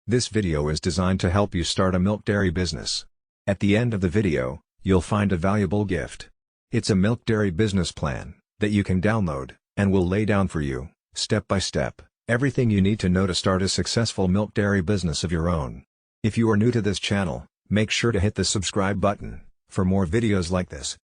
This video is designed to help you start a milk dairy business. At the end of the video, you'll find a valuable gift. It's a milk dairy business plan that you can download, and will lay down for you, step by step, everything you need to know to start a successful milk dairy business of your own. If you are new to this channel, make sure to hit the subscribe button for more videos like this.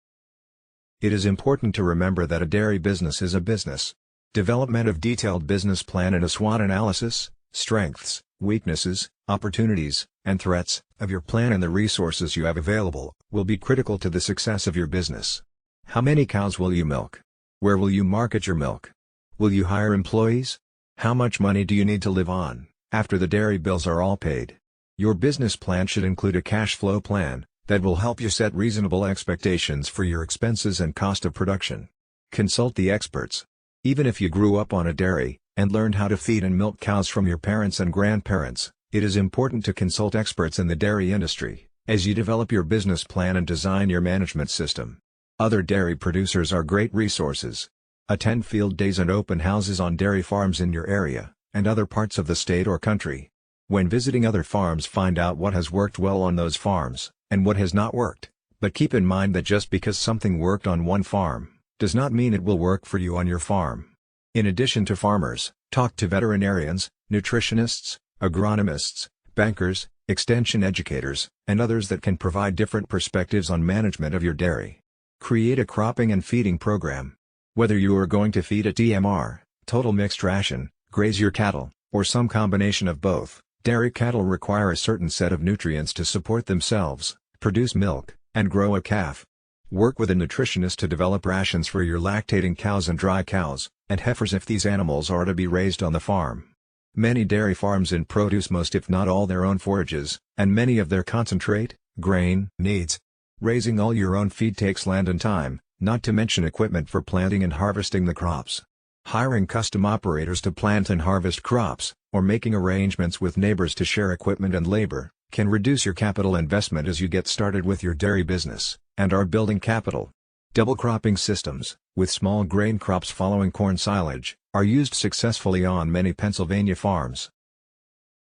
It is important to remember that a dairy business is a business. Development of detailed business plan and a SWOT analysis, strengths, weaknesses, opportunities, and threats of your plan and the resources you have available will be critical to the success of your business. How many cows will you milk? Where will you market your milk? Will you hire employees? How much money do you need to live on after the dairy bills are all paid? Your business plan should include a cash flow plan that will help you set reasonable expectations for your expenses and cost of production. Consult the experts. Even if you grew up on a dairy and learned how to feed and milk cows from your parents and grandparents, it is important to consult experts in the dairy industry as you develop your business plan and design your management system. Other dairy producers are great resources. Attend field days and open houses on dairy farms in your area and other parts of the state or country. When visiting other farms, find out what has worked well on those farms and what has not worked, but keep in mind that just because something worked on one farm does not mean it will work for you on your farm. In addition to farmers, talk to veterinarians, nutritionists, agronomists, bankers, extension educators, and others that can provide different perspectives on management of your dairy. Create a cropping and feeding program. Whether you are going to feed a TMR, total mixed ration, graze your cattle, or some combination of both, dairy cattle require a certain set of nutrients to support themselves, produce milk, and grow a calf. Work with a nutritionist to develop rations for your lactating cows and dry cows, and heifers if these animals are to be raised on the farm. Many dairy farms produce most if not all their own forages, and many of their concentrate, grain, needs. Raising all your own feed takes land and time, not to mention equipment for planting and harvesting the crops. Hiring custom operators to plant and harvest crops, or making arrangements with neighbors to share equipment and labor, can reduce your capital investment as you get started with your dairy business, and are building capital. Double cropping systems, with small grain crops following corn silage, are used successfully on many Pennsylvania farms.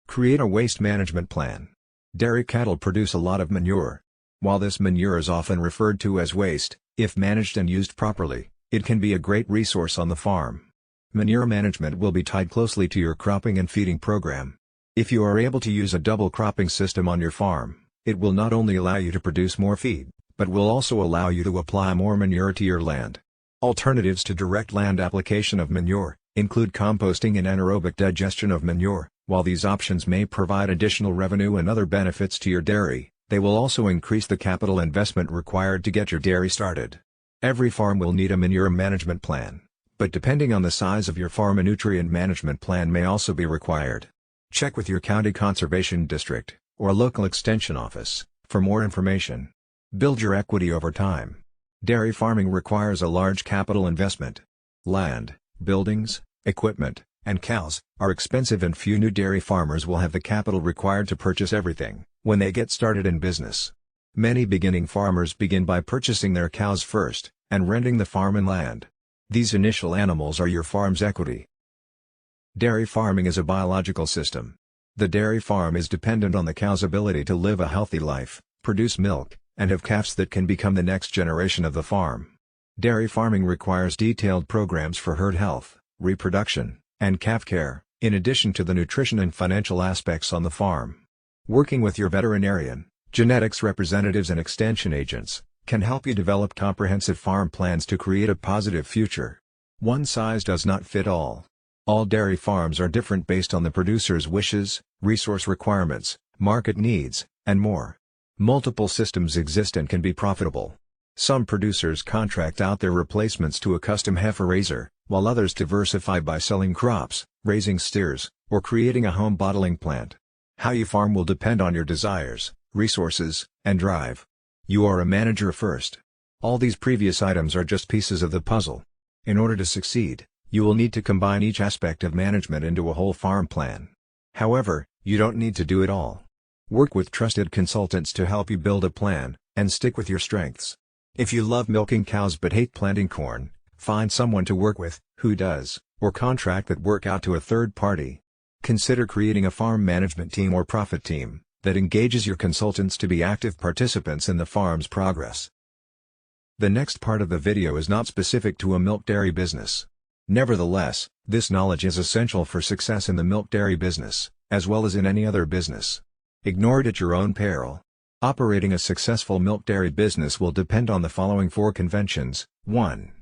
Create a waste management plan. Dairy cattle produce a lot of manure. While this manure is often referred to as waste, if managed and used properly, it can be a great resource on the farm. Manure management will be tied closely to your cropping and feeding program. If you are able to use a double cropping system on your farm, it will not only allow you to produce more feed, but will also allow you to apply more manure to your land. Alternatives to direct land application of manure include composting and anaerobic digestion of manure. While these options may provide additional revenue and other benefits to your dairy, they will also increase the capital investment required to get your dairy started. Every farm will need a manure management plan, but depending on the size of your farm, a nutrient management plan may also be required. Check with your county conservation district or local extension office for more information. Build your equity over time. Dairy farming requires a large capital investment. Land, buildings, equipment, and cows are expensive, and few new dairy farmers will have the capital required to purchase everything when they get started in business. Many beginning farmers begin by purchasing their cows first and renting the farm and land. These initial animals are your farm's equity. Dairy farming is a biological system. The dairy farm is dependent on the cow's ability to live a healthy life, produce milk, and have calves that can become the next generation of the farm. Dairy farming requires detailed programs for herd health, reproduction, and calf care, in addition to the nutrition and financial aspects on the farm. Working with your veterinarian, genetics representatives, and extension agents can help you develop comprehensive farm plans to create a positive future. One size does not fit all. All dairy farms are different based on the producer's wishes, resource requirements, market needs, and more. Multiple systems exist and can be profitable. Some producers contract out their replacements to a custom heifer raiser, while others diversify by selling crops, raising steers, or creating a home bottling plant. How you farm will depend on your desires, resources, and drive. You are a manager first. All these previous items are just pieces of the puzzle. In order to succeed, you will need to combine each aspect of management into a whole farm plan. However, you don't need to do it all. Work with trusted consultants to help you build a plan, and stick with your strengths. If you love milking cows but hate planting corn, find someone to work with who does, or contract that work out to a third party. Consider creating a farm management team or profit team that engages your consultants to be active participants in the farm's progress. The next part of the video is not specific to a milk dairy business. Nevertheless, this knowledge is essential for success in the milk dairy business, as well as in any other business. Ignore it at your own peril. Operating a successful milk dairy business will depend on the following 4 conventions. 1.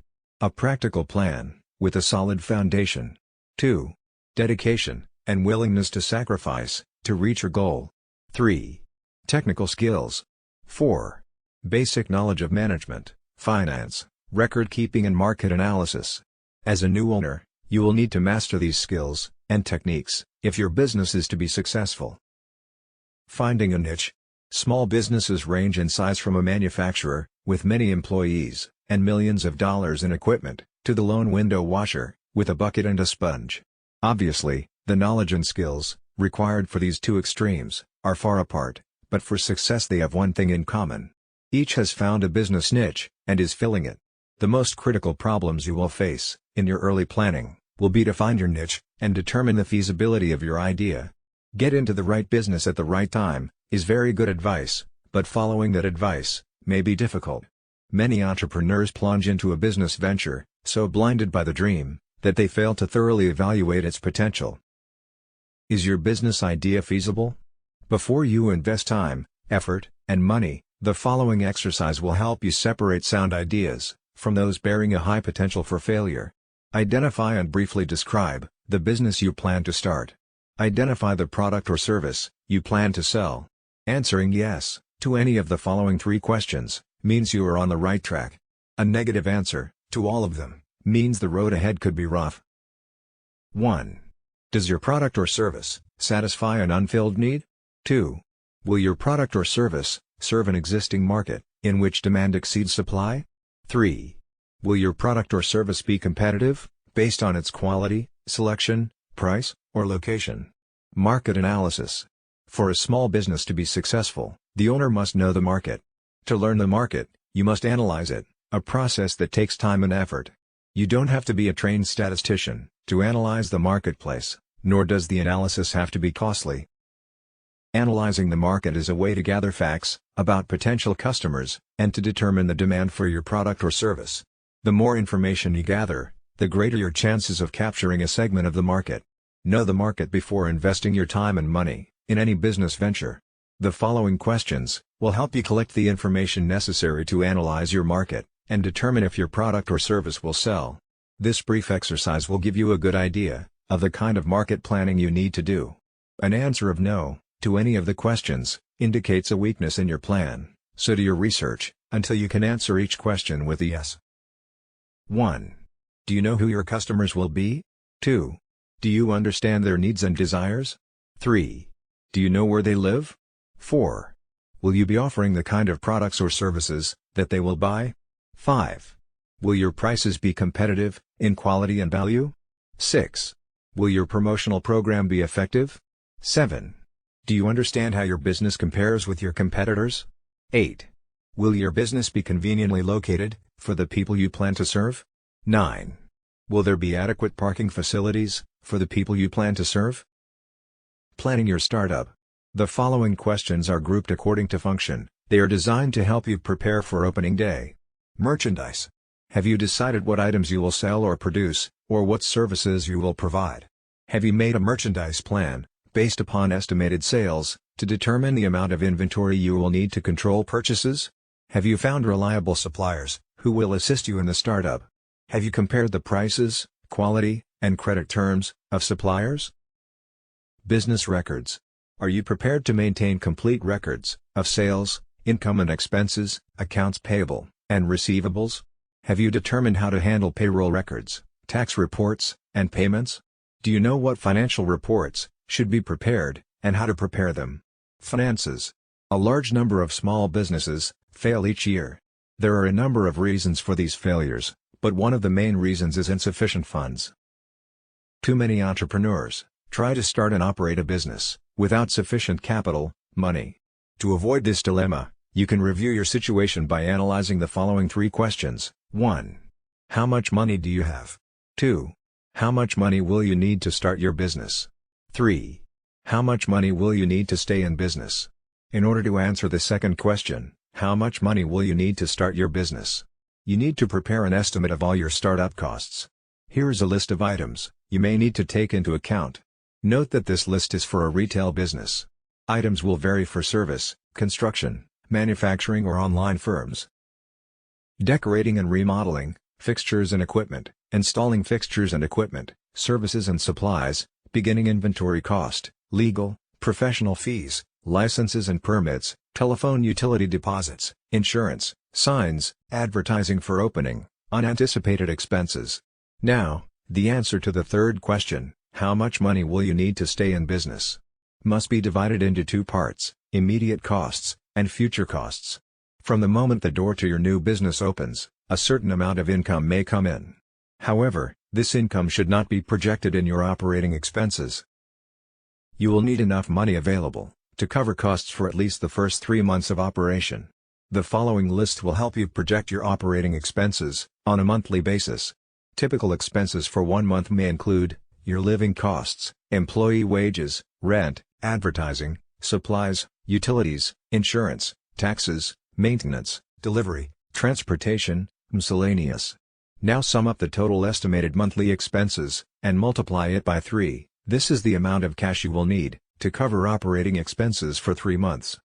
A practical plan, with a solid foundation. 2. Dedication, and willingness to sacrifice, to reach your goal. 3. Technical skills. 4. Basic knowledge of management, finance, record keeping and market analysis. As a new owner, you will need to master these skills and techniques if your business is to be successful. Finding a niche. Small businesses range in size from a manufacturer, with many employees, and millions of dollars in equipment, to the lone window washer, with a bucket and a sponge. Obviously, the knowledge and skills, required for these 2 extremes, are far apart, but for success they have one thing in common. Each has found a business niche, and is filling it. The most critical problems you will face, in your early planning, will be to find your niche, and determine the feasibility of your idea. Get into the right business at the right time, is very good advice, but following that advice may be difficult. Many entrepreneurs plunge into a business venture, so blinded by the dream, that they fail to thoroughly evaluate its potential. Is your business idea feasible? Before you invest time, effort, and money, the following exercise will help you separate sound ideas from those bearing a high potential for failure. Identify and briefly describe the business you plan to start. Identify the product or service you plan to sell. Answering yes to any of the following 3 questions means you are on the right track. A negative answer to all of them means the road ahead could be rough. 1. Does your product or service satisfy an unfilled need? 2. Will your product or service serve an existing market in which demand exceeds supply? 3. Will your product or service be competitive, based on its quality, selection, price, or location? Market analysis. For a small business to be successful, the owner must know the market. To learn the market, you must analyze it, a process that takes time and effort. You don't have to be a trained statistician to analyze the marketplace, nor does the analysis have to be costly. Analyzing the market is a way to gather facts about potential customers, and to determine the demand for your product or service. The more information you gather, the greater your chances of capturing a segment of the market. Know the market before investing your time and money in any business venture. The following questions will help you collect the information necessary to analyze your market, and determine if your product or service will sell. This brief exercise will give you a good idea of the kind of market planning you need to do. An answer of no to any of the questions indicates a weakness in your plan, so do your research until you can answer each question with a yes. 1. Do you know who your customers will be? 2. Do you understand their needs and desires? 3. Do you know where they live? 4. Will you be offering the kind of products or services that they will buy? 5. Will your prices be competitive in quality and value? 6. Will your promotional program be effective? 7. Do you understand how your business compares with your competitors? 8. Will your business be conveniently located for the people you plan to serve? 9. Will there be adequate parking facilities for the people you plan to serve? Planning your startup. The following questions are grouped according to function. They are designed to help you prepare for opening day. Merchandise. Have you decided what items you will sell or produce, or what services you will provide? Have you made a merchandise plan, based upon estimated sales, to determine the amount of inventory you will need to control purchases? Have you found reliable suppliers, who will assist you in the startup? Have you compared the prices, quality, and credit terms of suppliers? Business records. Are you prepared to maintain complete records of sales, income and expenses, accounts payable, and receivables? Have you determined how to handle payroll records, tax reports, and payments? Do you know what financial reports should be prepared, and how to prepare them? Finances. A large number of small businesses fail each year. There are a number of reasons for these failures, but one of the main reasons is insufficient funds. Too many entrepreneurs try to start and operate a business without sufficient capital, money. To avoid this dilemma, you can review your situation by analyzing the following 3 questions. 1. How much money do you have? 2. How much money will you need to start your business? 3. How much money will you need to stay in business? In order to answer the second question, how much money will you need to start your business? You need to prepare an estimate of all your startup costs. Here is a list of items you may need to take into account. Note that this list is for a retail business. Items will vary for service, construction, manufacturing or online firms. Decorating and remodeling, fixtures and equipment, installing fixtures and equipment, services and supplies, beginning inventory cost, legal, professional fees, licenses and permits, telephone utility deposits, insurance, signs, advertising for opening, unanticipated expenses. Now, the answer to the third question, how much money will you need to stay in business? Must be divided into two parts, immediate costs, and future costs. From the moment the door to your new business opens, a certain amount of income may come in. However, this income should not be projected in your operating expenses. You will need enough money available to cover costs for at least the first 3 months of operation. The following list will help you project your operating expenses on a monthly basis. Typical expenses for 1 month may include your living costs, employee wages, rent, advertising, supplies, utilities, insurance, taxes, maintenance, delivery, transportation, miscellaneous. Now sum up the total estimated monthly expenses and multiply it by 3. This is the amount of cash you will need to cover operating expenses for 3 months.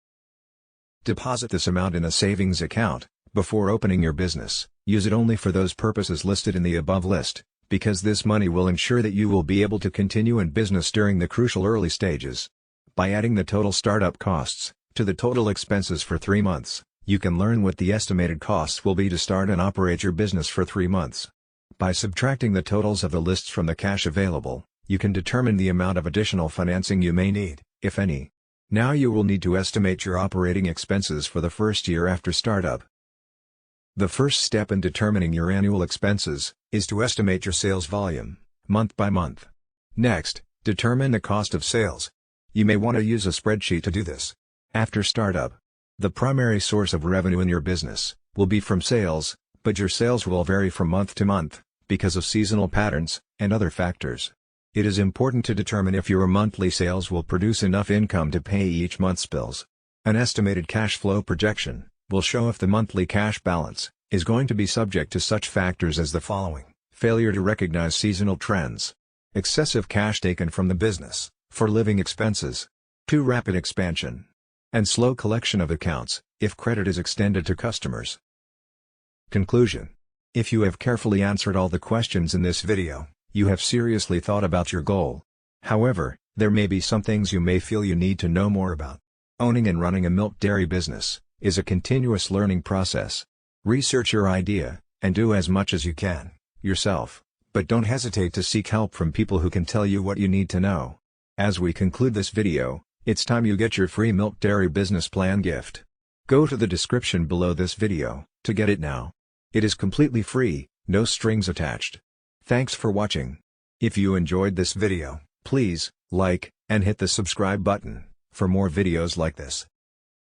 Deposit this amount in a savings account before opening your business. Use it only for those purposes listed in the above list, because this money will ensure that you will be able to continue in business during the crucial early stages. By adding the total startup costs to the total expenses for 3 months, you can learn what the estimated costs will be to start and operate your business for 3 months. By subtracting the totals of the lists from the cash available, you can determine the amount of additional financing you may need, if any. Now you will need to estimate your operating expenses for the first year after startup. The first step in determining your annual expenses is to estimate your sales volume, month by month. Next, determine the cost of sales. You may want to use a spreadsheet to do this. After startup, the primary source of revenue in your business will be from sales, but your sales will vary from month to month because of seasonal patterns and other factors. It is important to determine if your monthly sales will produce enough income to pay each month's bills. An estimated cash flow projection will show if the monthly cash balance is going to be subject to such factors as the following: failure to recognize seasonal trends, excessive cash taken from the business for living expenses, too rapid expansion, and slow collection of accounts if credit is extended to customers. Conclusion: if you have carefully answered all the questions in this video, you have seriously thought about your goal. However, there may be some things you may feel you need to know more about. Owning and running a milk dairy business is a continuous learning process. Research your idea, and do as much as you can, yourself, but don't hesitate to seek help from people who can tell you what you need to know. As we conclude this video, it's time you get your free milk dairy business plan gift. Go to the description below this video to get it now. It is completely free, no strings attached. Thanks for watching. If you enjoyed this video, please like and hit the subscribe button for more videos like this.